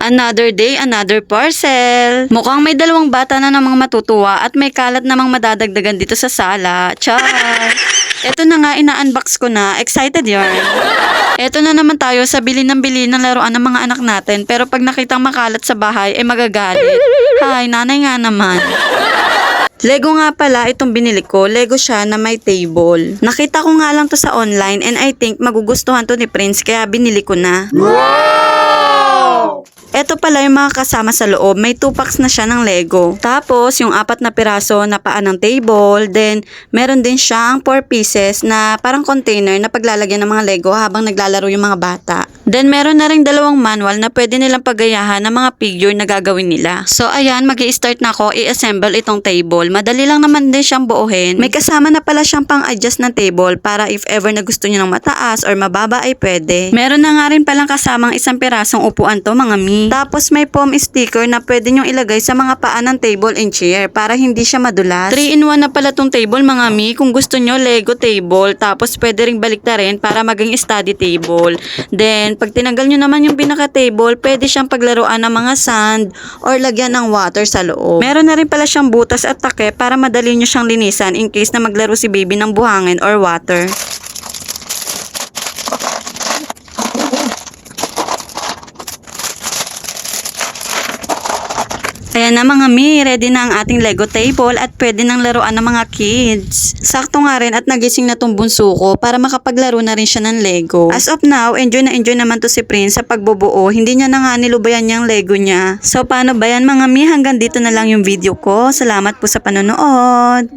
Another day, another parcel. Mukhang may dalawang bata na namang matutuwa at may kalat namang madadagdagan dito sa sala. Char! Eto na nga, ina-unbox ko na. Excited yarn. Eto na naman tayo sa bili ng laruan ng mga anak natin. Pero pag nakitang makalat sa bahay, magagalit. Hay, nanay nga naman. Lego nga pala itong binili ko. Lego siya na may table. Nakita ko nga lang to sa online and I think magugustuhan to ni Prince kaya binili ko na. Wow! Ito pala yung mga kasama sa loob. May 2 packs na siya ng Lego. Tapos, yung 4 na piraso na paa ng table. Then, meron din siyang 4 pieces na parang container na paglalagyan ng mga Lego habang naglalaro yung mga bata. Then, meron na rin 2 manual na pwede nilang paggayahan ng mga figure na gagawin nila. So, ayan, mag-i-start na ako i-assemble itong table. Madali lang naman din siyang buuhin. May kasama na pala siyang pang-adjust na table para if ever na gusto niyo ng mataas or mababa ay pwede. Meron na nga rin palang kasamang 1 pirasong upuan to mga mi. Tapos may foam sticker na pwede nyong ilagay sa mga paa ng table and chair para hindi siya madulas. 3-in-1 na pala tong table mga mi. Kung gusto nyo, Lego table. Tapos pwede ring baliktarin para maging study table. Then, pag tinanggal nyo naman yung pinaka-table, pwede siyang paglaruan ng mga sand or lagyan ng water sa loob. Meron na rin pala siyang butas at takip para madali nyo siyang linisan in case na maglaro si baby ng buhangin or water. Ayan na mga mi, ready na ang ating Lego table at pwede nang laruan ng mga kids. Sakto nga rin at nagising na tong bunso ko para makapaglaro na rin siya ng Lego. As of now, enjoy na enjoy naman to si Prince sa pagbubuo. Hindi niya na nga nilubayan yung Lego niya. So paano ba yan mga mi? Hanggang dito na lang yung video ko. Salamat po sa panonood.